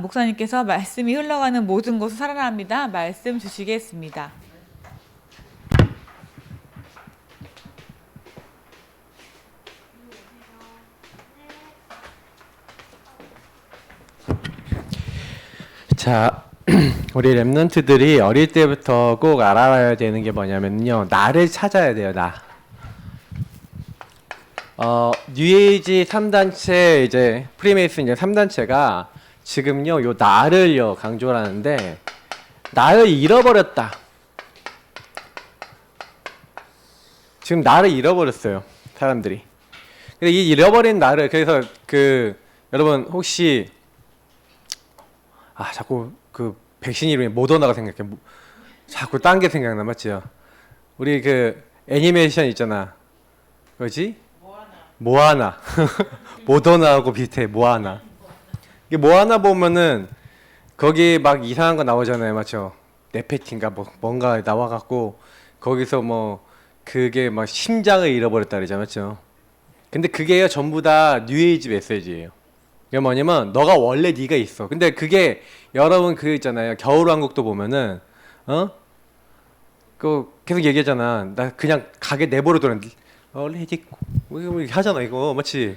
목사님께서 말씀이 흘러가는 모든 곳을 살아납니다. 말씀 주시겠습니다. 자, 우리 랩런트들이 어릴 때부터 꼭 알아야 되는 게 뭐냐면요, 나를 찾아야 돼요. 나. 뉴에이지 3단체, 이제 프리메이슨 이제 3단체가 지금요 요 나를요 강조를 하는데, 나를 잃어버렸다. 지금 나를 잃어버렸어요, 사람들이. 근데 이 잃어버린 나를, 그래서 여러분 혹시 자꾸 그 백신 이름이 모더나가 생각해. 자꾸 딴 게 생각나, 맞지요? 우리 그 애니메이션 있잖아. 뭐지? 모아나. 모더나하고 비슷해. 모아나. 이게 모아나 보면은 거기 막 이상한 거 나오잖아요, 맞죠? 네페틴가 뭔가 나와갖고 거기서 뭐 그게 막 심장을 잃어버렸다 그러잖아, 맞죠? 근데 그게요 전부 다 뉴에이지 메시지예요. 이게 뭐냐면 너가 원래 네가 있어. 근데 그게 여러분 그 있잖아요. 겨울왕국도 보면은 그 계속 얘기하잖아. 나 그냥 가게 내버려 뒀는데 레디고 뭐 하잖아 이거 맞지?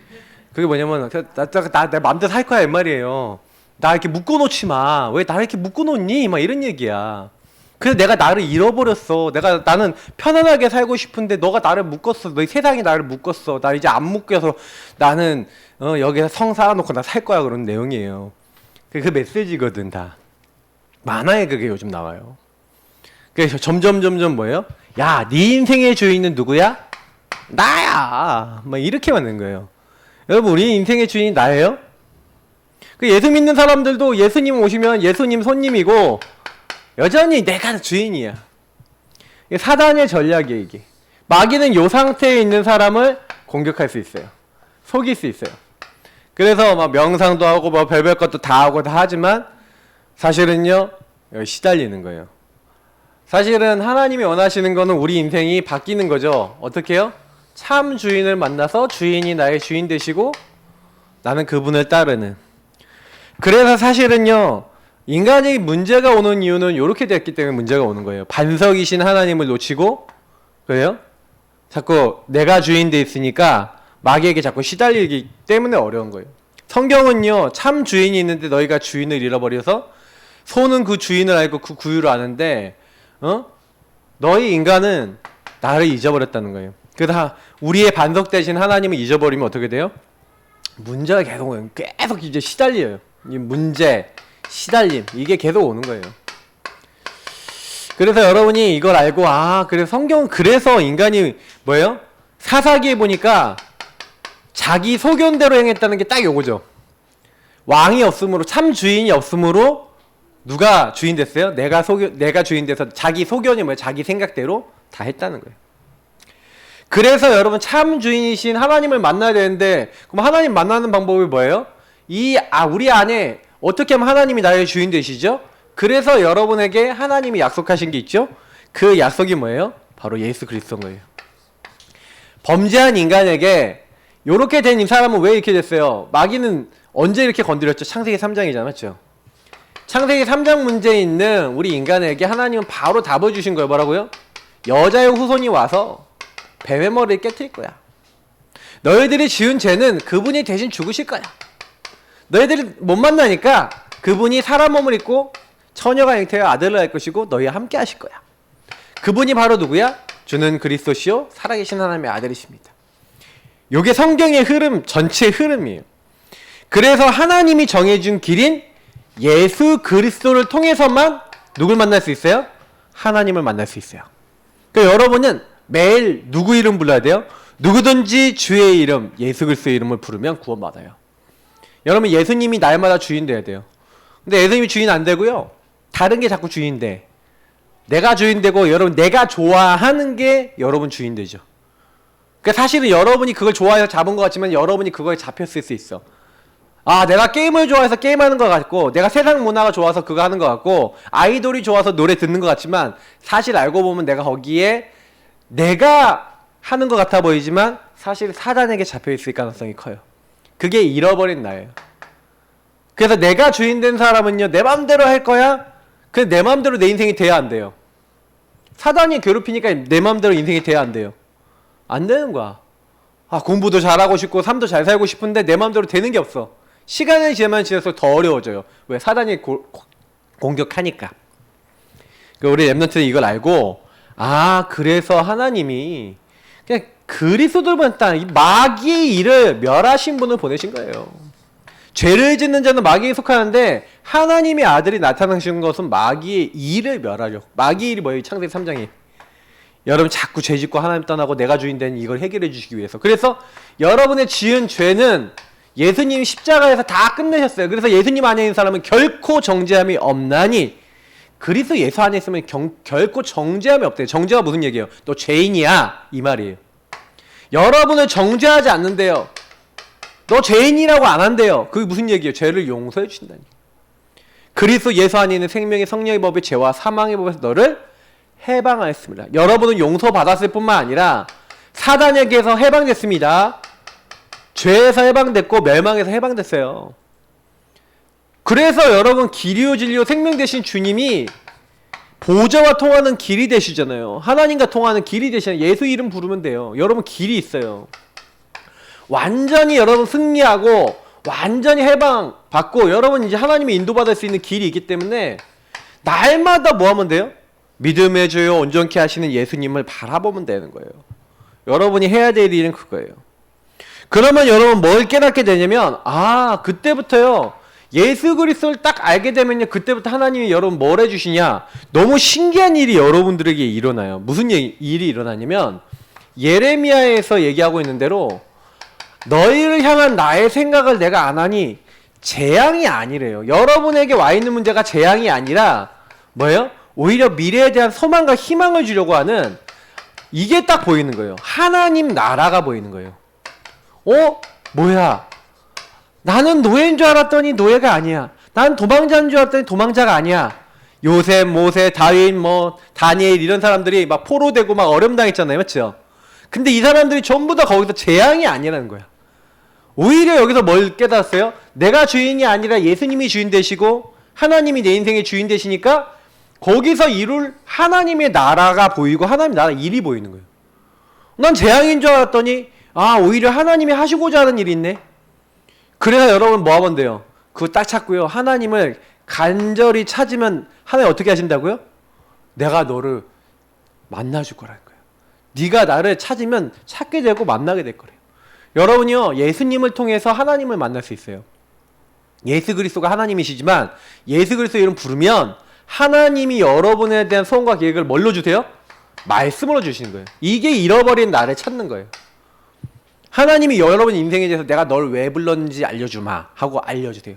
그게 뭐냐면 내 맘대로 살 거야 이 말이에요. 나 이렇게 묶어놓지 마. 왜 나 이렇게 묶어놓니? 막 이런 얘기야. 그래서 내가 나를 잃어버렸어. 나는 편안하게 살고 싶은데 너가 나를 묶었어. 너 세상이 나를 묶었어. 나 이제 안 묶여서 나는 여기서 성 쌓아놓고 나 살 거야 그런 내용이에요. 그 메시지거든 다. 만화에 그게 요즘 나와요. 그래서 점점 뭐예요? 야, 네 인생의 주인은 누구야? 나야. 막 이렇게 만든 거예요. 여러분 우리 인생의 주인이 나예요? 그 예수 믿는 사람들도 예수님 오시면 예수님 손님이고 여전히 내가 주인이야. 이게 사단의 전략이에요 이게. 마귀는 요 상태에 있는 사람을 공격할 수 있어요. 속일 수 있어요. 그래서 막 명상도 하고 뭐 별별 것도 다 하고 다 하지만 사실은요 시달리는 거예요. 사실은 하나님이 원하시는 거는 우리 인생이 바뀌는 거죠. 어떻게 해요? 참 주인을 만나서 주인이 나의 주인 되시고 나는 그분을 따르는. 그래서 사실은요 인간이 문제가 오는 이유는 이렇게 됐기 때문에 문제가 오는 거예요. 반석이신 하나님을 놓치고 그래요? 자꾸 내가 주인 돼 있으니까 마귀에게 자꾸 시달리기 때문에 어려운 거예요. 성경은요 참 주인이 있는데 너희가 주인을 잃어버려서 소는 그 주인을 알고 그 구유를 아는데 너희 인간은 나를 잊어버렸다는 거예요. 그래서 우리의 반석 대신 하나님을 잊어버리면 어떻게 돼요? 문제가 계속 오요. 계속 이제 시달려요. 이 문제, 시달림 이게 계속 오는 거예요. 그래서 여러분이 이걸 알고 그래서 성경은 그래서 인간이 뭐예요? 사사기에 보니까 자기 소견대로 행했다는 게 딱 요거죠. 왕이 없으므로 참 주인이 없으므로 누가 주인 됐어요? 내가 주인 돼서 자기 소견이 뭐예요? 자기 생각대로 다 했다는 거예요. 그래서 여러분 참 주인이신 하나님을 만나야 되는데 그럼 하나님 만나는 방법이 뭐예요? 우리 안에 어떻게 하면 하나님이 나의 주인 되시죠? 그래서 여러분에게 하나님이 약속하신 게 있죠? 그 약속이 뭐예요? 바로 예수 그리스도인 거예요. 범죄한 인간에게 이렇게 된 이 사람은 왜 이렇게 됐어요? 마귀는 언제 이렇게 건드렸죠? 창세기 3장이잖아요. 맞죠? 창세기 3장 문제에 있는 우리 인간에게 하나님은 바로 답을 주신 거예요. 뭐라고요? 여자의 후손이 와서 뱀의 머리를 깨트릴 거야. 너희들이 지은 죄는 그분이 대신 죽으실 거야. 너희들이 못 만나니까 그분이 사람 몸을 입고 처녀가 잉태하여 아들을 낳을 것이고 너희와 함께 하실 거야. 그분이 바로 누구야? 주는 그리스도시요 살아계신 하나님의 아들이십니다. 요게 성경의 흐름, 전체 흐름이에요. 그래서 하나님이 정해준 길인 예수 그리스도를 통해서만 누굴 만날 수 있어요? 하나님을 만날 수 있어요. 그러니까 여러분은 매일 누구 이름 불러야 돼요? 누구든지 주의 이름, 예수 그리스도의 이름을 부르면 구원받아요. 여러분 예수님이 날마다 주인 돼야 돼요. 근데 예수님이 주인 안 되고요. 다른 게 자꾸 주인 돼. 내가 주인 되고 여러분 내가 좋아하는 게 여러분 주인 되죠. 그러니까 사실은 여러분이 그걸 좋아해서 잡은 것 같지만 여러분이 그거에 잡혔을 수 있어. 내가 게임을 좋아해서 게임하는 것 같고 내가 세상 문화가 좋아서 그거 하는 것 같고 아이돌이 좋아서 노래 듣는 것 같지만 사실 알고 보면 내가 거기에 내가 하는 것 같아 보이지만 사실 사단에게 잡혀있을 가능성이 커요. 그게 잃어버린 나예요. 그래서 내가 주인 된 사람은요, 내 마음대로 할 거야? 그래서 내 마음대로 내 인생이 돼야 안 돼요. 사단이 괴롭히니까 내 마음대로 인생이 돼야 안 돼요. 안 되는 거야. 아, 공부도 잘하고 싶고 삶도 잘 살고 싶은데 내 마음대로 되는 게 없어. 시간이 지나면 지날수록 더 어려워져요. 왜? 사단이 공격하니까. 우리 랩런트는 이걸 알고, 아, 그래서 하나님이 그냥 그리스도를 딱 마귀의 일을 멸하신 분을 보내신 거예요. 죄를 짓는 자는 마귀에 속하는데 하나님의 아들이 나타나신 것은 마귀의 일을 멸하려고. 마귀의 일이 뭐예요? 창세기 3장에. 여러분 자꾸 죄 짓고 하나님 떠나고 내가 주인 된 이걸 해결해 주시기 위해서. 그래서 여러분의 지은 죄는 예수님이 십자가에서 다 끝내셨어요. 그래서 예수님 안에 있는 사람은 결코 정죄함이 없나니, 그리스도 예수 안에 있으면 결코 정죄함이 없대요. 정죄가 무슨 얘기예요? 너 죄인이야, 이 말이에요. 여러분을 정죄하지 않는데요. 너 죄인이라고 안 한대요. 그게 무슨 얘기예요? 죄를 용서해 주신다니. 그리스도 예수 안에 있는 생명의 성령의 법의 죄와 사망의 법에서 너를 해방하였습니다. 여러분은 용서받았을 뿐만 아니라 사단에게서 해방됐습니다. 죄에서 해방됐고 멸망에서 해방됐어요. 그래서 여러분 길이요 진리요 생명 되신 주님이 보좌와 통하는 길이 되시잖아요. 하나님과 통하는 길이 되시잖아요. 예수 이름 부르면 돼요. 여러분 길이 있어요. 완전히 여러분 승리하고 완전히 해방받고 여러분 이제 하나님의 인도받을 수 있는 길이 있기 때문에 날마다 뭐 하면 돼요? 믿음의 주요 온전케 하시는 예수님을 바라보면 되는 거예요. 여러분이 해야 될 일은 그거예요. 그러면 여러분 뭘 깨닫게 되냐면, 아, 그때부터요, 예수 그리스도를 딱 알게 되면요, 그때부터 하나님이 여러분 뭘 해주시냐, 너무 신기한 일이 여러분들에게 일어나요. 무슨 일이 일어나냐면, 예레미야에서 얘기하고 있는 대로 너희를 향한 나의 생각을 내가 안 하니 재앙이 아니래요. 여러분에게 와 있는 문제가 재앙이 아니라 뭐예요? 오히려 미래에 대한 소망과 희망을 주려고 하는, 이게 딱 보이는 거예요. 하나님 나라가 보이는 거예요. 뭐야? 나는 노예인 줄 알았더니 노예가 아니야. 난 도망자인 줄 알았더니 도망자가 아니야. 요셉, 모세, 다윗, 다니엘 이런 사람들이 막 포로되고 막 어려움당했잖아요. 맞죠? 근데 이 사람들이 전부 다 거기서 재앙이 아니라는 거야. 오히려 여기서 뭘 깨달았어요? 내가 주인이 아니라 예수님이 주인 되시고 하나님이 내 인생의 주인 되시니까 거기서 이룰 하나님의 나라가 보이고 하나님 나라 일이 보이는 거예요. 난 재앙인 줄 알았더니 오히려 하나님이 하시고자 하는 일이 있네. 그래서 여러분 뭐 하면 돼요? 그거 딱 찾고요. 하나님을 간절히 찾으면 하나님 어떻게 하신다고요? 내가 너를 만나줄 거라는 거예요. 네가 나를 찾으면 찾게 되고 만나게 될 거래요. 여러분이요, 예수님을 통해서 하나님을 만날 수 있어요. 예수 그리스도가 하나님이시지만 예수 그리스도 이름 부르면 하나님이 여러분에 대한 소원과 계획을 뭘로 주세요? 말씀으로 주시는 거예요. 이게 잃어버린 나를 찾는 거예요. 하나님이 여러분 인생에 대해서 내가 널 왜 불렀는지 알려주마 하고 알려주세요.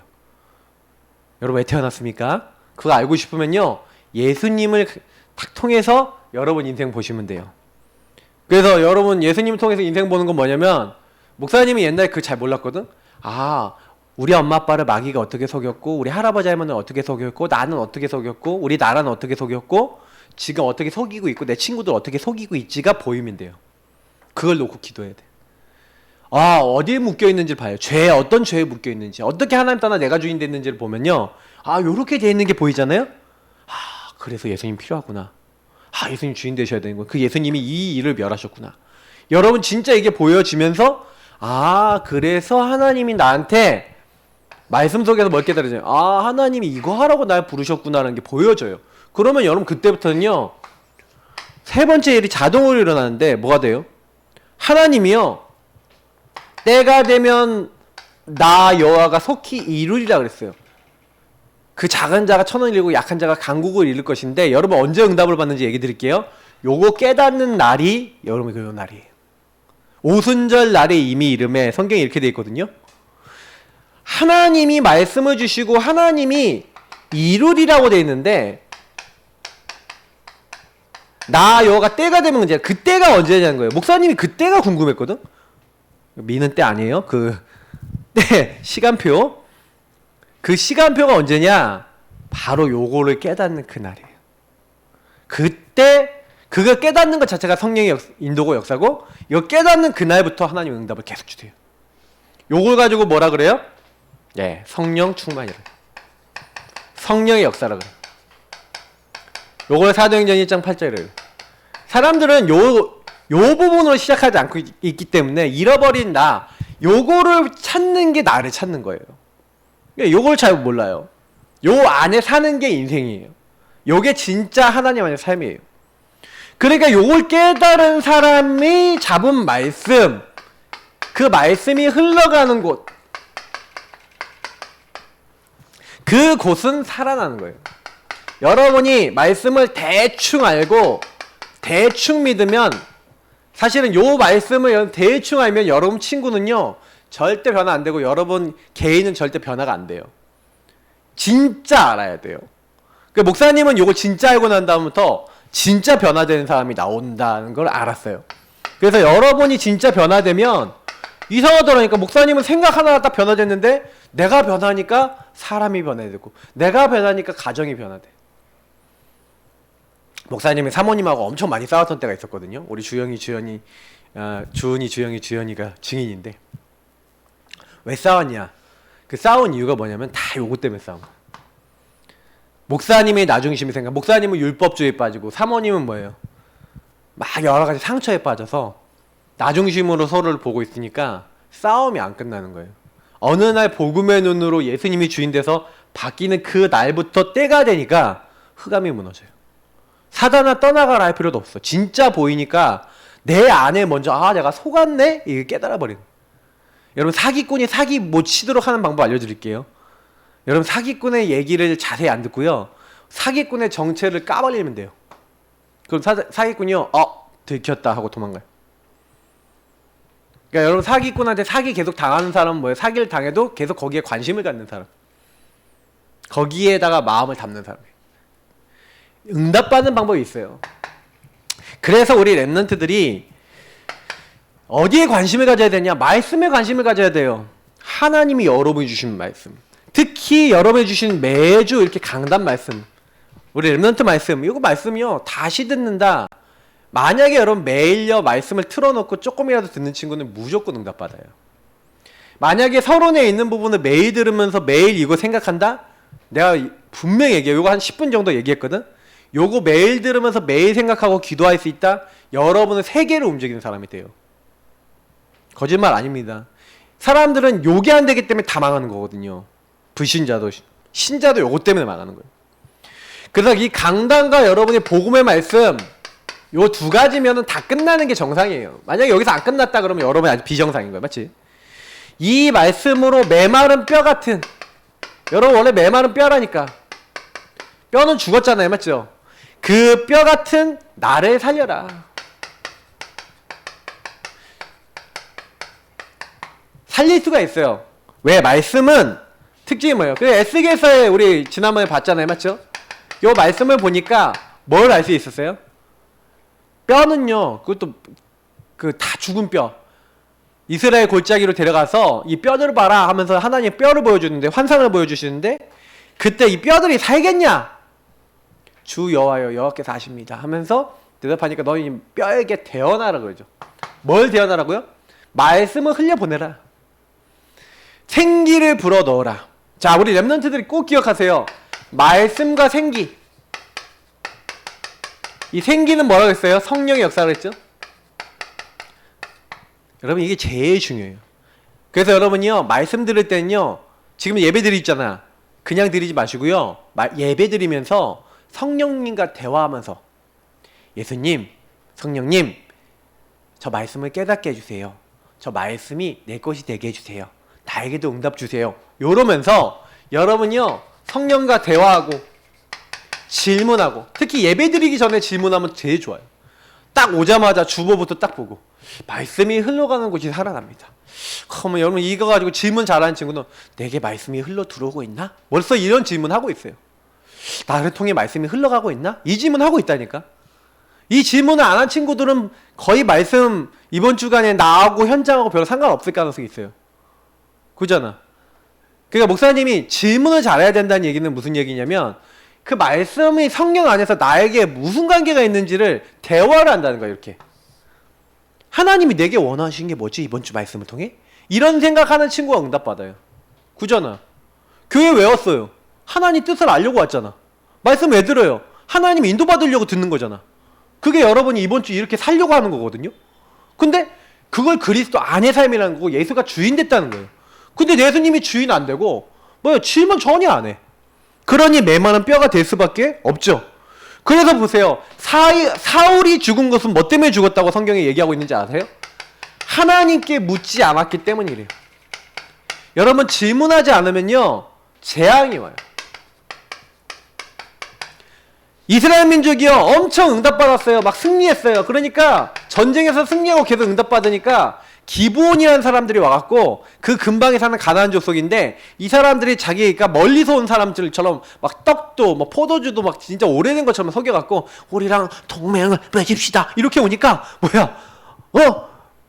여러분 왜 태어났습니까? 그거 알고 싶으면요, 예수님을 딱 통해서 여러분 인생 보시면 돼요. 그래서 여러분 예수님을 통해서 인생 보는 건 뭐냐면, 목사님이 옛날에 그거 잘 몰랐거든? 우리 엄마 아빠를 마귀가 어떻게 속였고, 우리 할아버지 할머니는 어떻게 속였고, 나는 어떻게 속였고, 우리 나라는 어떻게 속였고, 지금 어떻게 속이고 있고, 내 친구들 어떻게 속이고 있지가 보이면 돼요. 그걸 놓고 기도해야 돼. 어디에 묶여있는지를 봐요. 어떤 죄에 묶여있는지, 어떻게 하나님 떠나 내가 주인 됐는지를 보면요, 요렇게 돼 있는 게 보이잖아요? 그래서 예수님 필요하구나. 예수님 주인 되셔야 되는 거예요. 그 예수님이 이 일을 멸하셨구나. 여러분 진짜 이게 보여지면서, 그래서 하나님이 나한테 말씀 속에서 뭘 깨달으죠? 하나님이 이거 하라고 날 부르셨구나라는 게 보여져요. 그러면 여러분 그때부터는요, 세 번째 일이 자동으로 일어나는데 뭐가 돼요? 하나님이요, 때가 되면 나 여호와가 속히 이루리라 그랬어요. 그 작은 자가 천을 잃고 약한 자가 강국을 잃을 것인데, 여러분 언제 응답을 받는지 얘기 드릴게요. 요거 깨닫는 날이 여러분 그 날이에요. 오순절 날에 이미 이름에 성경에 이렇게 돼 있거든요. 하나님이 말씀을 주시고 하나님이 이루리라고 돼 있는데, 나 여호와가 때가 되면 이제 그 때가 언제냐는 거예요. 목사님이 그 때가 궁금했거든. 미는 때 아니에요. 그 때 시간표. 그 시간표가 언제냐? 바로 요거를 깨닫는 그날이에요. 그때 그거 깨닫는 것 자체가 성령의 인도고 역사고, 이거 깨닫는 그날부터 하나님 응답을 계속 주세요. 요걸 가지고 뭐라 그래요? 예, 성령 충만이라. 성령의 역사라 그래. 요걸 사도행전 1장 8절이래요. 사람들은 요 부분으로 시작하지 않고 있기 때문에 잃어버린 나, 요거를 찾는 게 나를 찾는 거예요. 요걸 잘 몰라요. 요 안에 사는 게 인생이에요. 요게 진짜 하나님 안의 삶이에요. 그러니까 요걸 깨달은 사람이 잡은 말씀, 그 말씀이 흘러가는 곳, 그 곳은 살아나는 거예요. 여러분이 말씀을 대충 알고 대충 믿으면, 사실은 요 말씀을 대충 알면 여러분 친구는요 절대 변화 안 되고 여러분 개인은 절대 변화가 안 돼요. 진짜 알아야 돼요. 그 목사님은 요거 진짜 알고 난 다음부터 진짜 변화되는 사람이 나온다는 걸 알았어요. 그래서 여러분이 진짜 변화되면 이상하더라니까. 목사님은 생각 하나가 딱 변화됐는데 내가 변하니까 사람이 변화되고 내가 변하니까 가정이 변화돼. 목사님이 사모님하고 엄청 많이 싸웠던 때가 있었거든요. 우리 주은이 주연이가 증인인데, 왜 싸웠냐? 그 싸운 이유가 뭐냐면 다 요거 때문에 싸운 거야. 목사님이 나중심이 생각, 목사님은 율법주의에 빠지고 사모님은 뭐예요? 막 여러 가지 상처에 빠져서 나중심으로 서로를 보고 있으니까 싸움이 안 끝나는 거예요. 어느 날 복음의 눈으로 예수님이 주인 돼서 바뀌는 그 날부터 때가 되니까 흑암이 무너져요. 사단아 떠나가라 할 필요도 없어. 진짜 보이니까 내 안에 먼저 내가 속았네? 이게 깨달아 버리는 거예요. 여러분 사기꾼이 사기 못 치도록 하는 방법 알려드릴게요. 여러분 사기꾼의 얘기를 자세히 안 듣고요, 사기꾼의 정체를 까발리면 돼요. 그럼 사기꾼이요 들켰다 하고 도망가요. 그러니까 여러분 사기꾼한테 사기 계속 당하는 사람은 뭐예요? 사기를 당해도 계속 거기에 관심을 갖는 사람, 거기에다가 마음을 담는 사람이에요. 응답받는 방법이 있어요. 그래서 우리 랩런트들이 어디에 관심을 가져야 되냐? 말씀에 관심을 가져야 돼요. 하나님이 여러분이 주신 말씀, 특히 여러분이 주신 매주 이렇게 강단 말씀, 우리 랩런트 말씀, 이거 말씀이요 다시 듣는다. 만약에 여러분 매일요 말씀을 틀어놓고 조금이라도 듣는 친구는 무조건 응답받아요. 만약에 서론에 있는 부분을 매일 들으면서 매일 이거 생각한다? 내가 분명히 얘기해요. 이거 한 10분 정도 얘기했거든? 요거 매일 들으면서 매일 생각하고 기도할 수 있다? 여러분은 세계를 움직이는 사람이 돼요. 거짓말 아닙니다. 사람들은 요게 안 되기 때문에 다 망하는 거거든요. 불신자도 신자도 요거 때문에 망하는 거예요. 그래서 이 강단과 여러분의 복음의 말씀, 요 두 가지면은 다 끝나는 게 정상이에요. 만약에 여기서 안 끝났다 그러면 여러분이 아주 비정상인 거예요. 맞지? 이 말씀으로 메마른 뼈 같은, 여러분 원래 메마른 뼈라니까. 뼈는 죽었잖아요. 맞죠? 그 뼈 같은 나를 살려라. 살릴 수가 있어요. 왜? 말씀은 특징이 뭐예요? 그 에스겔서에 우리 지난번에 봤잖아요. 맞죠? 요 말씀을 보니까 뭘 알 수 있었어요? 뼈는요, 그것도 다 죽은 뼈. 이스라엘 골짜기로 데려가서 이 뼈들을 봐라 하면서 하나님 뼈를 보여주는데, 환상을 보여주시는데, 그때 이 뼈들이 살겠냐? 주 여호와여 여호와께서 하십니다 하면서 대답하니까 너희 뼈에게 대언하라 그러죠. 뭘 대언하라고요? 말씀을 흘려보내라. 생기를 불어넣어라. 자, 우리 랩런트들이 꼭 기억하세요. 말씀과 생기. 이 생기는 뭐라고 했어요? 성령의 역사를 했죠? 여러분 이게 제일 중요해요. 그래서 여러분이요 말씀 들을 때는요, 지금 예배 드리잖아. 그냥 드리지 마시고요, 예배 드리면서 성령님과 대화하면서, 예수님, 성령님, 저 말씀을 깨닫게 해주세요. 저 말씀이 내 것이 되게 해주세요. 나에게도 응답 주세요. 이러면서 여러분이요 성령과 대화하고 질문하고, 특히 예배 드리기 전에 질문하면 제일 좋아요. 딱 오자마자 주보부터 딱 보고 말씀이 흘러가는 곳이 살아납니다. 그러면 여러분 이거 가지고 질문 잘하는 친구는 내게 말씀이 흘러 들어오고 있나? 벌써 이런 질문하고 있어요. 나를 통해 말씀이 흘러가고 있나? 이 질문하고 있다니까. 이 질문을 안 한 친구들은 거의 말씀 이번 주간에 나하고 현장하고 별로 상관없을 가능성이 있어요. 그잖아. 그러니까 목사님이 질문을 잘해야 된다는 얘기는 무슨 얘기냐면, 그 말씀이 성령 안에서 나에게 무슨 관계가 있는지를 대화를 한다는 거예요. 이렇게 하나님이 내게 원하신 게 뭐지 이번 주 말씀을 통해? 이런 생각하는 친구가 응답받아요. 그잖아. 교회 왜 왔어요? 하나님 뜻을 알려고 왔잖아. 말씀 왜 들어요? 하나님 인도받으려고 듣는 거잖아. 그게 여러분이 이번 주 이렇게 살려고 하는 거거든요. 근데 그걸 그리스도 안의 삶이라는 거고 예수가 주인 됐다는 거예요. 근데 예수님이 주인 안 되고 질문 전혀 안 해. 그러니 메마른 뼈가 될 수밖에 없죠. 그래서 보세요. 사울이 죽은 것은 뭐 때문에 죽었다고 성경에 얘기하고 있는지 아세요? 하나님께 묻지 않았기 때문이래요. 여러분 질문하지 않으면요 재앙이 와요. 이스라엘 민족이요 엄청 응답받았어요. 막 승리했어요. 그러니까 전쟁에서 승리하고 계속 응답받으니까 기브온이라는 사람들이 와갖고 그 근방에 사는 가나안 족속인데 이 사람들이 자기가 멀리서 온 사람들처럼 막 떡도 뭐 포도주도 막 진짜 오래된 것처럼 속여갖고 우리랑 동맹을 맺읍시다 이렇게 오니까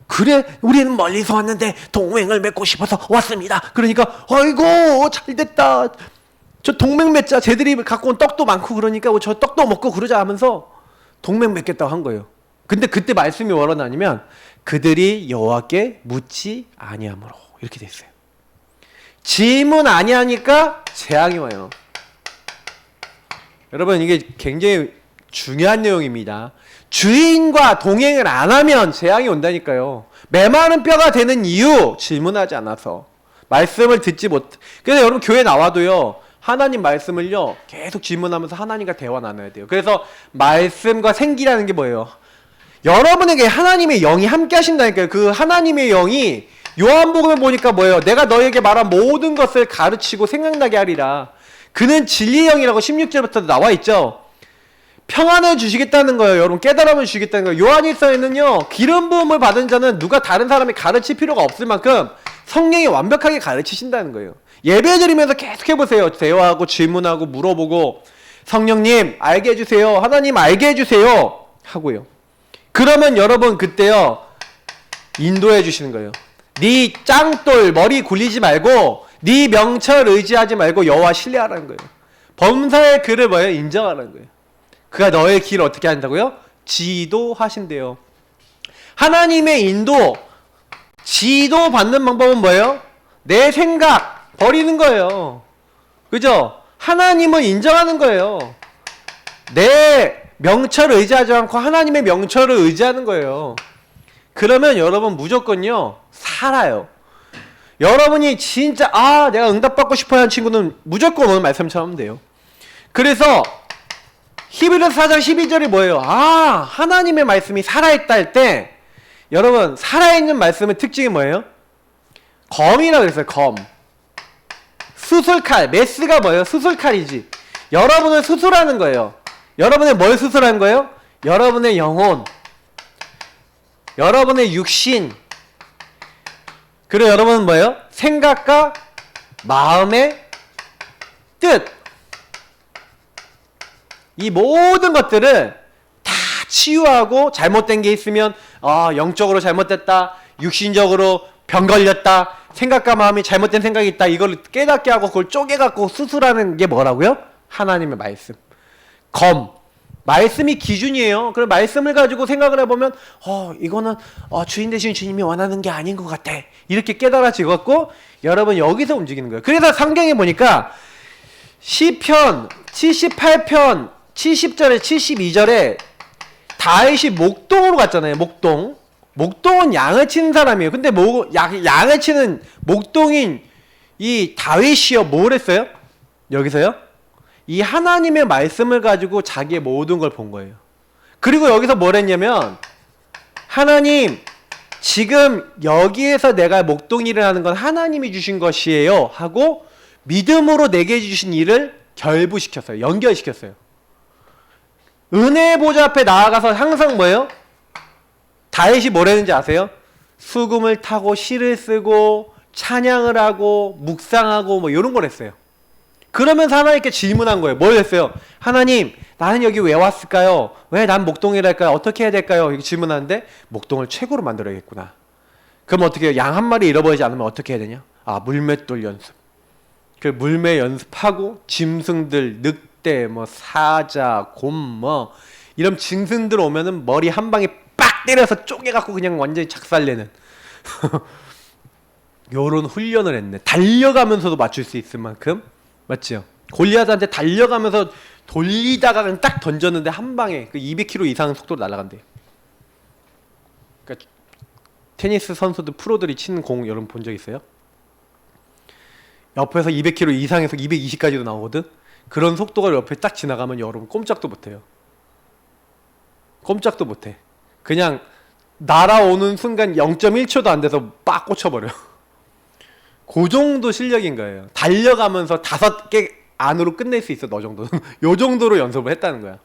그래 우리는 멀리서 왔는데 동맹을 맺고 싶어서 왔습니다. 그러니까 아이고 잘됐다. 저 동맹 맺자. 쟤들이 갖고 온 떡도 많고 그러니까 저 떡도 먹고 그러자 하면서 동맹 맺겠다고 한 거예요. 근데 그때 말씀이 뭐라 나냐면 그들이 여호와께 묻지 아니함으로 이렇게 됐어요. 질문 아니하니까 재앙이 와요. 여러분 이게 굉장히 중요한 내용입니다. 주인과 동행을 안 하면 재앙이 온다니까요. 메마른 뼈가 되는 이유 질문하지 않아서 말씀을 듣지 못. 그래서 여러분 교회 나와도요. 하나님 말씀을요 계속 질문하면서 하나님과 대화 나눠야 돼요. 그래서 말씀과 생기라는 게 뭐예요? 여러분에게 하나님의 영이 함께 하신다니까요. 그 하나님의 영이 요한복음에 보니까 뭐예요? 내가 너에게 말한 모든 것을 가르치고 생각나게 하리라. 그는 진리의 영이라고 16절부터 나와 있죠. 평안을 주시겠다는 거예요. 여러분 깨달음을 주시겠다는 거예요. 요한일서에는요 기름 부음을 받은 자는 누가 다른 사람이 가르칠 필요가 없을 만큼 성령이 완벽하게 가르치신다는 거예요. 예배 드리면서 계속 해보세요. 대화하고 질문하고 물어보고 성령님 알게 해주세요. 하나님 알게 해주세요. 하고요. 그러면 여러분 그때요 인도해 주시는 거예요. 네 짱돌 머리 굴리지 말고 네 명철 의지하지 말고 여호와 신뢰하라는 거예요. 범사의 그를 뭐예요? 인정하라는 거예요. 그가 너의 길을 어떻게 한다고요? 지도하신대요. 하나님의 인도 지도 받는 방법은 뭐예요? 내 생각 버리는 거예요. 그죠? 하나님을 인정하는 거예요. 내 명철을 의지하지 않고 하나님의 명철을 의지하는 거예요. 그러면 여러분 무조건요 살아요. 여러분이 진짜 내가 응답받고 싶어 하는 친구는 무조건 오늘 말씀처럼 하면 돼요. 그래서 히브리서 4장 12절이 뭐예요? 하나님의 말씀이 살아있다 할 때 여러분 살아있는 말씀의 특징이 뭐예요? 검이라고 그랬어요. 검. 수술칼. 메스가 뭐예요? 수술칼이지. 여러분을 수술하는 거예요. 여러분의 뭘 수술하는 거예요? 여러분의 영혼, 여러분의 육신, 그리고 여러분은 뭐예요? 생각과 마음의 뜻. 이 모든 것들을 다 치유하고 잘못된 게 있으면 영적으로 잘못됐다, 육신적으로 병 걸렸다, 생각과 마음이 잘못된 생각이 있다, 이걸 깨닫게 하고 그걸 쪼개갖고 수술하는 게 뭐라고요? 하나님의 말씀. 검. 말씀이 기준이에요. 그럼 말씀을 가지고 생각을 해보면 이거는 주인 되신 주님이 원하는 게 아닌 것 같아. 이렇게 깨달아지고 여러분 여기서 움직이는 거예요. 그래서 성경에 보니까 시편 78편 70절에 72절에 다윗이 목동으로 갔잖아요. 목동은 양을 치는 사람이에요. 근데 양을 치는 목동인 이 다윗이요 뭘 했어요? 여기서요? 이 하나님의 말씀을 가지고 자기의 모든 걸 본 거예요. 그리고 여기서 뭘 했냐면 하나님 지금 여기에서 내가 목동일을 하는 건 하나님이 주신 것이에요 하고 믿음으로 내게 주신 일을 결부시켰어요. 연결시켰어요. 은혜의 보좌 앞에 나아가서 항상 뭐예요? 다윗이 뭘 했는지 아세요? 수금을 타고 시를 쓰고 찬양을 하고 묵상하고 뭐 이런 걸 했어요. 그러면서 하나님께 질문한 거예요. 뭘 했어요? 하나님, 나는 여기 왜 왔을까요? 왜 난 목동이랄까요? 어떻게 해야 될까요? 이렇게 질문하는데 목동을 최고로 만들어야겠구나. 그럼 어떻게 해요? 양 한 마리 잃어버리지 않으면 어떻게 해야 되냐? 물맷돌 연습. 그 물매 연습하고 짐승들, 늑대, 사자, 곰, 이런 짐승들 오면은 머리 한 방에 빡 때려서 쪼개갖고 그냥 완전히 작살내는. 요런 훈련을 했네. 달려가면서도 맞출 수 있을 만큼. 맞죠? 골리앗한테 달려가면서 돌리다가 그냥 딱 던졌는데 한 방에 그 200km 이상 속도로 날아간대. 그러니까 테니스 선수들 프로들이 치는 공 여러분 본 적 있어요? 옆에서 200km 이상에서 220까지도 나오거든. 그런 속도가 옆에 딱 지나가면 여러분 꼼짝도 못해요. 꼼짝도 못해. 그냥 날아오는 순간 0.1초도 안 돼서 빡 꽂혀버려. 그 정도 실력인 거예요. 달려가면서 5개 안으로 끝낼 수 있어, 너 정도는. 요 정도로 연습을 했다는 거야.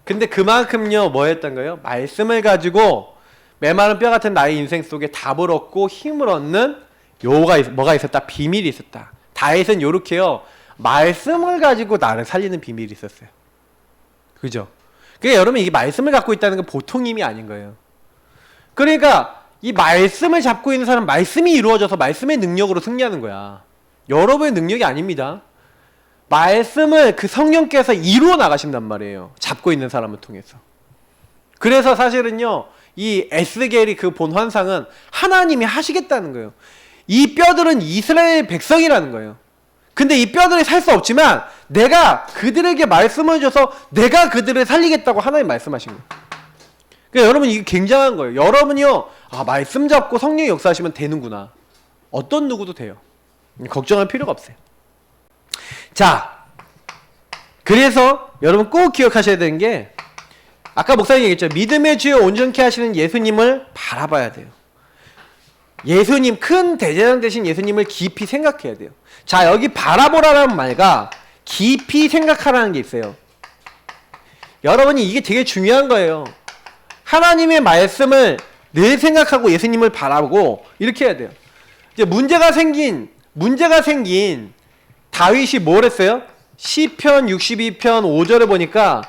근데 그만큼요, 뭐 했던 거예요? 말씀을 가지고 메마른 뼈 같은 나의 인생 속에 답을 얻고 힘을 얻는 뭐가 있었다? 비밀이 있었다. 다윗은 요렇게요, 말씀을 가지고 나를 살리는 비밀이 있었어요. 그죠? 그러니까 여러분, 이게 말씀을 갖고 있다는 건 보통 힘이 아닌 거예요. 그러니까 이 말씀을 잡고 있는 사람, 말씀이 이루어져서 말씀의 능력으로 승리하는 거야. 여러분의 능력이 아닙니다. 말씀을 그 성령께서 이루어 나가신단 말이에요. 잡고 있는 사람을 통해서. 그래서 사실은요, 이 에스겔이 그 본 환상은 하나님이 하시겠다는 거예요. 이 뼈들은 이스라엘 백성이라는 거예요. 근데 이 뼈들이 살 수 없지만 내가 그들에게 말씀을 줘서 내가 그들을 살리겠다고 하나님 말씀하신 거예요. 그러니까 여러분, 이게 굉장한 거예요. 여러분이요, 말씀 잡고 성령이 역사하시면 되는구나. 어떤 누구도 돼요. 걱정할 필요가 없어요. 자, 그래서 여러분 꼭 기억하셔야 되는 게, 아까 목사님 얘기했죠. 믿음의 주여 온전케 하시는 예수님을 바라봐야 돼요. 예수님, 큰 대제사장 되신 예수님을 깊이 생각해야 돼요. 자, 여기 바라보라라는 말과 깊이 생각하라는 게 있어요. 여러분이 이게 되게 중요한 거예요. 하나님의 말씀을 늘 생각하고 예수님을 바라보고 이렇게 해야 돼요. 이제 문제가 생긴 다윗이 뭘 했어요? 시편 62편 5절에 보니까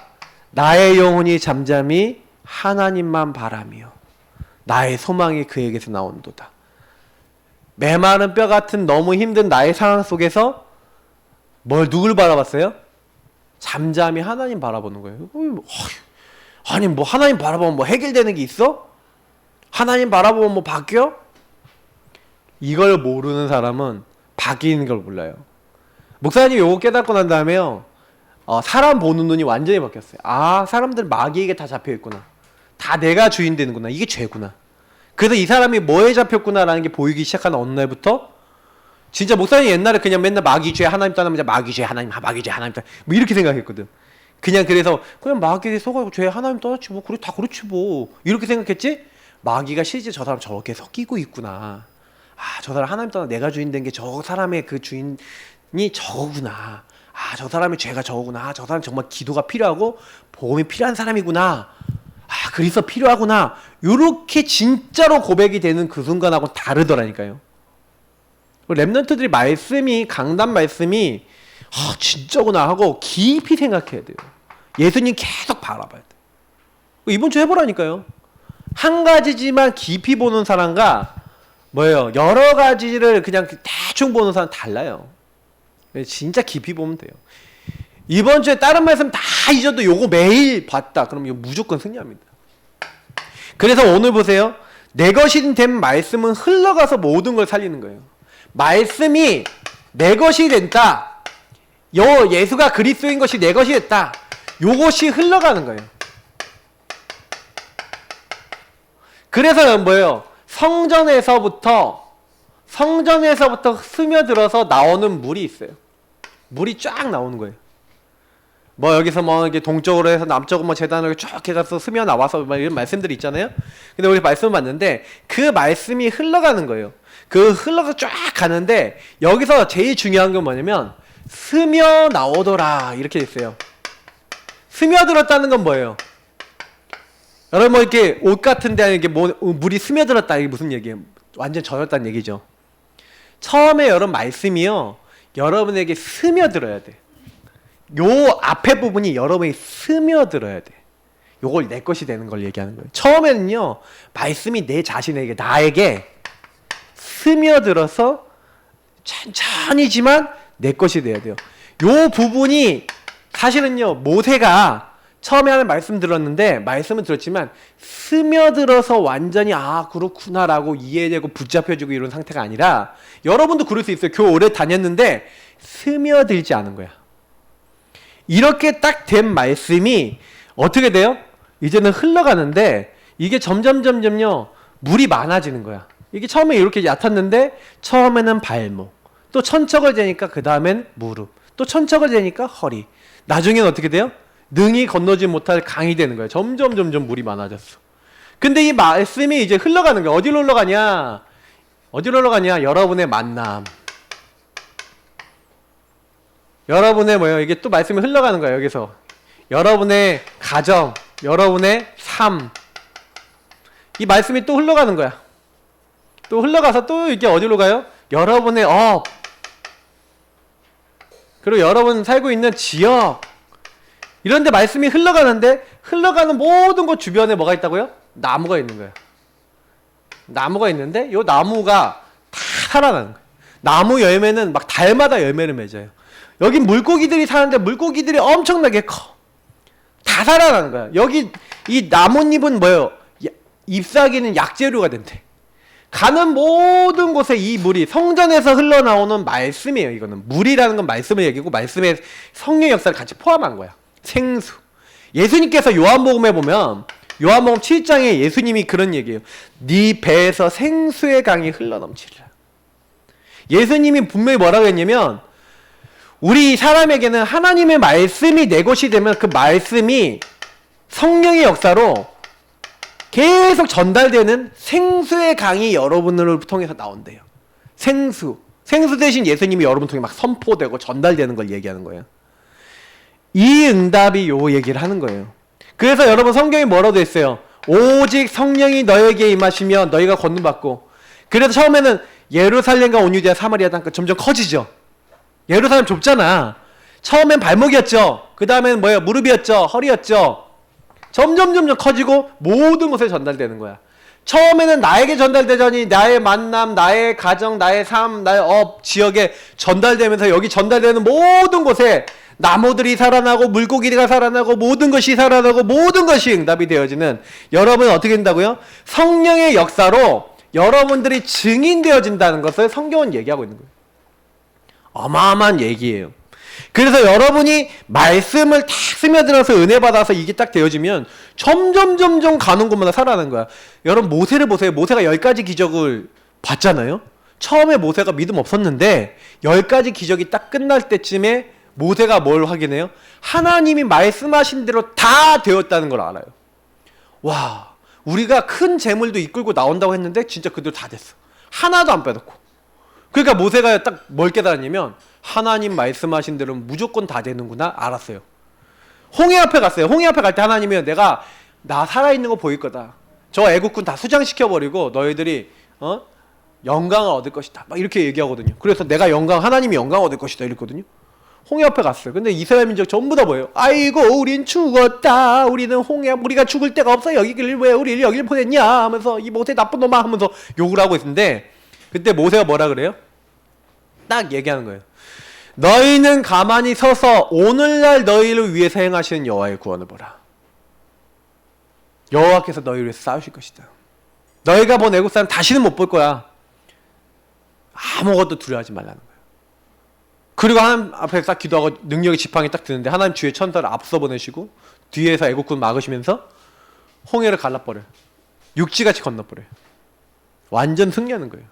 나의 영혼이 잠잠히 하나님만 바라며 나의 소망이 그에게서 나온도다. 메마른 뼈 같은 너무 힘든 나의 상황 속에서 누굴 바라봤어요? 잠잠히 하나님 바라보는 거예요. 아니, 뭐 하나님 바라보면 뭐 해결되는 게 있어? 하나님 바라보면 뭐 바뀌어? 이걸 모르는 사람은 바뀌는 걸 몰라요. 목사님이 요거 깨닫고 난 다음에요, 사람 보는 눈이 완전히 바뀌었어요. 사람들 마귀에게 다 잡혀있구나. 다 내가 주인 되는구나. 이게 죄구나. 그래서 이 사람이 뭐에 잡혔구나라는 게 보이기 시작한 어느 날부터, 진짜 목사님이 옛날에 그냥 맨날 마귀죄 하나님 떠나면 마귀죄 하나님, 마귀죄 하나님 떠나, 뭐 이렇게 생각했거든. 그래서 그냥 마귀에 속아서 죄 하나님 떠났지 뭐, 그래 다 그렇지 뭐, 이렇게 생각했지. 마귀가 실제 저 사람 저렇게 섞이고 있구나. 저 사람 하나님 떠나 내가 주인 된 게 저 사람의 그 주인이 저거구나. 저 사람의 죄가 저거구나. 저 사람 정말 기도가 필요하고 복음이 필요한 사람이구나. 그리스도 필요하구나. 요렇게 진짜로 고백이 되는 그 순간하고는 다르더라니까요. 랩런트들이 강단 말씀이 진짜구나 하고 깊이 생각해야 돼요. 예수님 계속 바라봐야 돼요. 이번 주 해보라니까요. 한 가지지만 깊이 보는 사람과 여러 가지를 그냥 대충 보는 사람 달라요. 진짜 깊이 보면 돼요. 이번 주에 다른 말씀 다 잊어도 요거 매일 봤다. 그럼 이거 무조건 승리합니다. 그래서 오늘 보세요. 내 것이 된 말씀은 흘러가서 모든 걸 살리는 거예요. 말씀이 내 것이 된다. 예수가 그리스도인 것이 내 것이 됐다. 요것이 흘러가는 거예요. 그래서 성전에서부터 스며들어서 나오는 물이 있어요. 물이 쫙 나오는 거예요. 여기서 이렇게 동쪽으로 해서 남쪽으로 재단을 쭉 해가서 스며 나와서 이런 말씀들이 있잖아요. 근데 우리 말씀을 봤는데 그 말씀이 흘러가는 거예요. 그 흘러서 쫙 가는데 여기서 제일 중요한 건 뭐냐면 스며 나오더라 이렇게 됐어요. 스며들었다는 건 뭐예요? 여러분 이렇게 옷 같은 데 이렇게 물이 스며들었다 이게 무슨 얘기예요? 완전 젖었다는 얘기죠. 처음에 여러분 말씀이요, 여러분에게 스며들어야 돼. 요 앞에 부분이 여러분이 스며들어야 돼. 요걸 내 것이 되는 걸 얘기하는 거예요. 처음에는요, 말씀이 내 자신에게, 나에게 스며들어서 천천히지만 내 것이 돼야 돼요. 요 부분이 사실은요, 모세가 처음에 하는 말씀 들었는데 말씀은 들었지만 스며들어서 완전히 아 그렇구나라고 이해되고 붙잡혀지고 이런 상태가 아니라 여러분도 그럴 수 있어요. 교회 오래 다녔는데 스며들지 않은 거야. 이렇게 딱 된 말씀이 어떻게 돼요? 이제는 흘러가는데 이게 점점점점요 물이 많아지는 거야. 이게 처음에 이렇게 얕았는데 처음에는 발목, 또 천척을 재니까 그 다음엔 무릎, 또 천척을 재니까 허리, 나중에는 어떻게 돼요? 능히 건너지 못할 강이 되는 거예요. 점점 물이 많아졌어. 근데 이 말씀이 이제 흘러가는 거야. 어디로 흘러가냐? 어디로 흘러가냐? 여러분의 만남. 여러분의 뭐예요? 이게 또 말씀이 흘러가는 거예요. 여기서 여러분의 가정, 여러분의 삶. 이 말씀이 또 흘러가는 거야. 또 흘러가서 또 이게 어디로 가요? 여러분의 업. 그리고 여러분 살고 있는 지역. 이런데 말씀이 흘러가는데 흘러가는 모든 곳 주변에 뭐가 있다고요? 나무가 있는 거예요. 나무가 있는데 이 나무가 다 살아나는 거예요. 나무 열매는 막 달마다 열매를 맺어요. 여기 물고기들이 사는데 물고기들이 엄청나게 커. 다 살아나는 거야. 여기 이 나뭇잎은 뭐예요? 잎사귀는 약재료가 된대. 가는 모든 곳에 이 물이 성전에서 흘러나오는 말씀이에요. 이거는 물이라는 건 말씀을 얘기고 말씀의 성령 역사를 같이 포함한 거야. 생수. 예수님께서 요한복음에 보면 요한복음 7장에 예수님이 그런 얘기해요. 네 배에서 생수의 강이 흘러넘치리라. 예수님이 분명히 뭐라고 했냐면 우리 사람에게는 하나님의 말씀이 내 것이 되면 그 말씀이 성령의 역사로 계속 전달되는 생수의 강이 여러분을 통해서 나온대요. 생수 대신 예수님이 여러분 통해 막 선포되고 전달되는 걸 얘기하는 거예요. 이 응답이 요 얘기를 하는 거예요. 그래서 여러분 성경에 뭐라고 했어요? 오직 성령이 너에게 임하시면 너희가 건너받고. 그래서 처음에는 예루살렘과 온 유대와 사마리아 땅까지 점점 커지죠. 예루살렘 좁잖아. 처음엔 발목이었죠. 그 다음엔 뭐예요? 무릎이었죠. 허리였죠. 점점 커지고 모든 곳에 전달되는 거야. 처음에는 나에게 전달되자니 나의 만남, 나의 가정, 나의 삶, 나의 업, 지역에 전달되면서 여기 전달되는 모든 곳에 나무들이 살아나고 물고기가 살아나고 모든 것이 살아나고 모든 것이 응답이 되어지는 여러분은 어떻게 된다고요? 성령의 역사로 여러분들이 증인되어진다는 것을 성경은 얘기하고 있는 거예요. 어마어마한 얘기예요. 그래서 여러분이 말씀을 탁 스며들어서 은혜 받아서 이게 딱 되어지면 점점 가는 곳마다 살아나는 거야. 여러분 모세를 보세요. 모세가 10가지 기적을 봤잖아요. 처음에 모세가 믿음 없었는데 10가지 기적이 딱 끝날 때쯤에 모세가 뭘 확인해요? 하나님이 말씀하신 대로 다 되었다는 걸 알아요. 와, 우리가 큰 재물도 이끌고 나온다고 했는데 진짜 그대로 다 됐어. 하나도 안 빼놓고. 그러니까 모세가 딱 뭘 깨달았냐면 하나님 말씀하신 대로 무조건 다 되는구나 알았어요. 홍해 앞에 갔어요. 홍해 앞에 갈 때 하나님이 내가 나 살아있는 거 보일 거다. 저 애국군 다 수장시켜버리고 너희들이 영광을 얻을 것이다. 막 이렇게 얘기하거든요. 그래서 내가 하나님이 영광을 얻을 것이다 이랬거든요. 홍해 앞에 갔어요. 근데 이스라엘 민족 전부 다 뭐예요? 아이고 우린 죽었다. 우리는 우리가 죽을 데가 없어. 여기를 왜 우리를 여기를 보냈냐 하면서 이 모세 나쁜 놈아 하면서 욕을 하고 있는데 그때 모세가 뭐라 그래요? 딱 얘기하는 거예요. 너희는 가만히 서서 오늘날 너희를 위해서 행하시는 여호와의 구원을 보라. 여호와께서 너희를 위해서 싸우실 것이다. 너희가 본 애국 사람 다시는 못 볼 거야. 아무것도 두려워하지 말라는 거예요. 그리고 하나님 앞에 딱 기도하고 능력의 지팡이 딱 드는데 하나님 주의 천사를 앞서 보내시고 뒤에서 애국군 막으시면서 홍해를 갈라버려요. 육지같이 건너버려요. 완전 승리하는 거예요.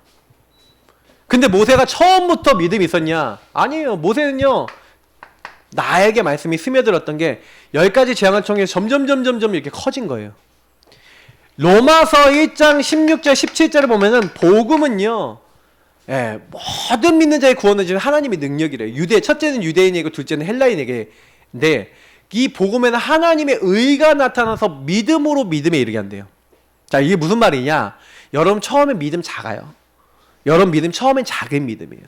근데 모세가 처음부터 믿음이 있었냐? 아니에요. 모세는요 나에게 말씀이 스며들었던 게 10가지 재앙을 통해 점점 이렇게 커진 거예요. 로마서 1장 16절 17절을 보면은 복음은요 모든 믿는 자의 구원은 지금 하나님의 능력이래요. 첫째는 유대인에게 둘째는 헬라인에게인데 이 복음에는 하나님의 의가 나타나서 믿음으로 믿음에 이르게 한대요. 자, 이게 무슨 말이냐? 여러분 처음에 믿음 작아요. 여러분 믿음 처음엔 작은 믿음이에요.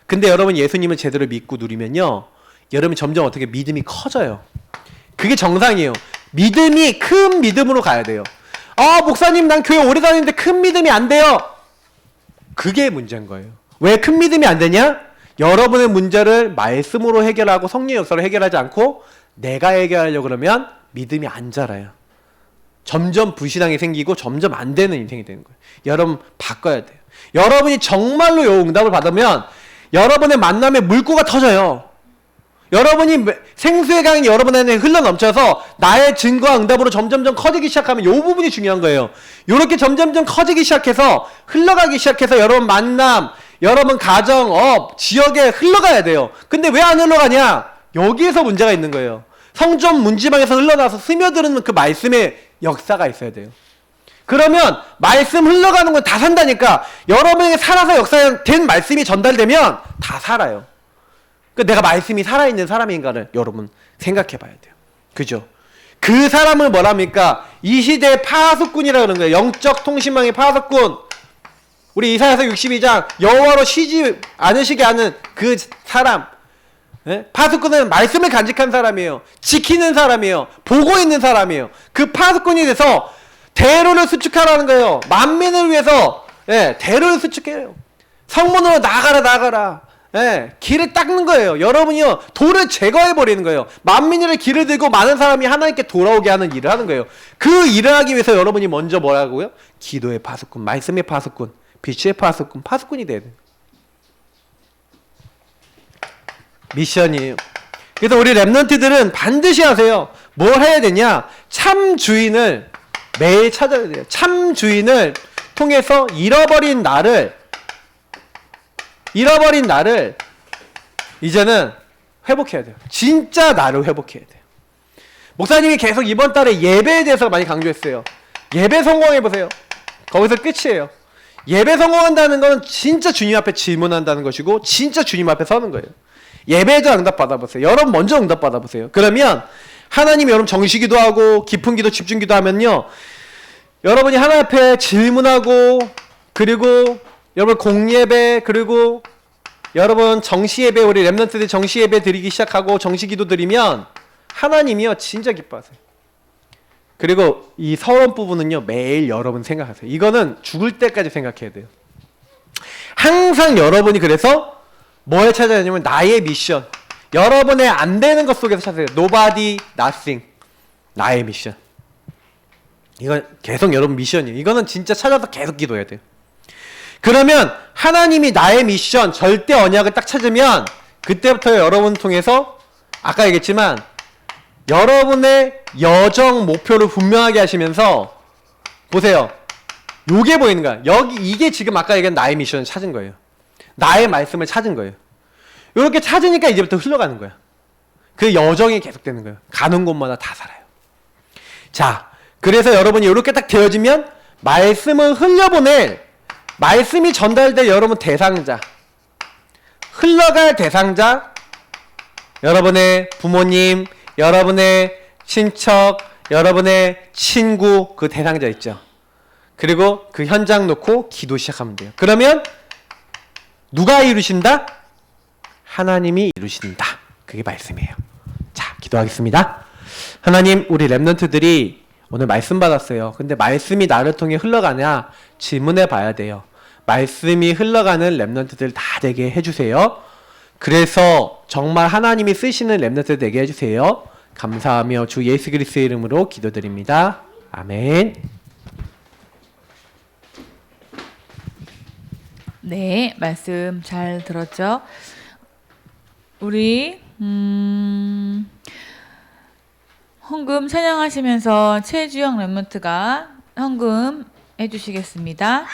근데 여러분 예수님을 제대로 믿고 누리면요 여러분 점점 어떻게 믿음이 커져요. 그게 정상이에요. 믿음이 큰 믿음으로 가야 돼요. 아 목사님 난 교회 오래 다니는데 큰 믿음이 안 돼요. 그게 문제인 거예요. 왜 큰 믿음이 안 되냐? 여러분의 문제를 말씀으로 해결하고 성령의 역사로 해결하지 않고 내가 해결하려고 그러면 믿음이 안 자라요. 점점 불신앙이 생기고 점점 안 되는 인생이 되는 거예요. 여러분 바꿔야 돼요. 여러분이 정말로 요 응답을 받으면 여러분의 만남에 물꼬가 터져요. 여러분이 생수의 강이 여러분 안에 흘러넘쳐서 나의 증거와 응답으로 점점점 커지기 시작하면 요 부분이 중요한 거예요. 요렇게 점점점 커지기 시작해서 흘러가기 시작해서 여러분 만남, 여러분 가정, 업, 지역에 흘러가야 돼요. 근데 왜 안 흘러가냐? 여기에서 문제가 있는 거예요. 성전 문지방에서 흘러나와서 스며드는 그 말씀의 역사가 있어야 돼요. 그러면 말씀 흘러가는 건 다 산다니까. 여러분에게 살아서 역사된 말씀이 전달되면 다 살아요. 그 내가 말씀이 살아있는 사람인가를 여러분 생각해 봐야 돼요. 그죠? 그 사람을 뭐랍니까? 이 시대의 파수꾼이라고 그러는 거예요. 영적 통신망의 파수꾼. 우리 이사야서 62장 여호와로 쉬지 않으시게 하는 그 사람. 예? 파수꾼은 말씀을 간직한 사람이에요. 지키는 사람이에요. 보고 있는 사람이에요. 그 파수꾼이 돼서 대로를 수축하라는 거예요. 만민을 위해서 대로를 수축해요. 성문으로 나가라. 길을 닦는 거예요. 여러분이요 돌을 제거해 버리는 거예요. 만민을 길을 들고 많은 사람이 하나님께 돌아오게 하는 일을 하는 거예요. 그 일을 하기 위해서 여러분이 먼저 뭐라고요? 기도의 파수꾼, 말씀의 파수꾼, 빛의 파수꾼, 파수꾼이 돼야 돼요. 미션이에요. 그래서 우리 랩런트들은 반드시 하세요. 뭘 해야 되냐? 참 주인을 매일 찾아야 돼요. 참 주인을 통해서 잃어버린 나를 이제는 회복해야 돼요. 진짜 나를 회복해야 돼요. 목사님이 계속 이번 달에 예배에 대해서 많이 강조했어요. 예배 성공해보세요. 거기서 끝이에요. 예배 성공한다는 건 진짜 주님 앞에 질문한다는 것이고 진짜 주님 앞에 서는 거예요. 예배에도 응답 받아보세요. 여러분 먼저 응답 받아보세요. 그러면 하나님이 여러분 정시기도 하고 깊은 기도 집중기도 하면요, 여러분이 하나님 앞에 질문하고, 그리고 여러분 공예배, 그리고 여러분 정시예배, 우리 랩런트들 정시예배 드리기 시작하고 정시기도 드리면 하나님이요 진짜 기뻐하세요. 그리고 이 서론 부분은요 매일 여러분 생각하세요. 이거는 죽을 때까지 생각해야 돼요. 항상 여러분이 그래서 뭐에 찾아야 되냐면 나의 미션, 여러분의 안 되는 것 속에서 찾아야 돼요. Nobody, nothing. 나의 미션. 이건 계속 여러분 미션이에요. 이거는 진짜 찾아서 계속 기도해야 돼요. 그러면 하나님이 나의 미션, 절대 언약을 딱 찾으면 그때부터 여러분 통해서 아까 얘기했지만 여러분의 여정 목표를 분명하게 하시면서 보세요. 요게 보이는 거야. 이게 지금 아까 얘기한 나의 미션을 찾은 거예요. 나의 말씀을 찾은 거예요. 이렇게 찾으니까 이제부터 흘러가는 거야. 그 여정이 계속되는 거예요. 가는 곳마다 다 살아요. 자, 그래서 여러분이 이렇게 딱 되어지면 말씀을 흘려보낼, 말씀이 전달될 여러분 대상자, 흘러갈 대상자, 여러분의 부모님, 여러분의 친척, 여러분의 친구, 그 대상자 있죠. 그리고 그 현장 놓고 기도 시작하면 돼요. 그러면 누가 이루신다? 하나님이 이루신다. 그게 말씀이에요. 자, 기도하겠습니다. 하나님, 우리 랩런트들이 오늘 말씀 받았어요. 근데 말씀이 나를 통해 흘러가냐 질문해 봐야 돼요. 말씀이 흘러가는 랩런트들 다 되게 해주세요. 그래서 정말 하나님이 쓰시는 랩런트들 되게 해주세요. 감사하며 주 예수 그리스도의 이름으로 기도드립니다. 아멘. 네, 말씀 잘 들었죠? 우리 헌금 찬양하시면서 최주영 랩런트가 헌금 해주시겠습니다.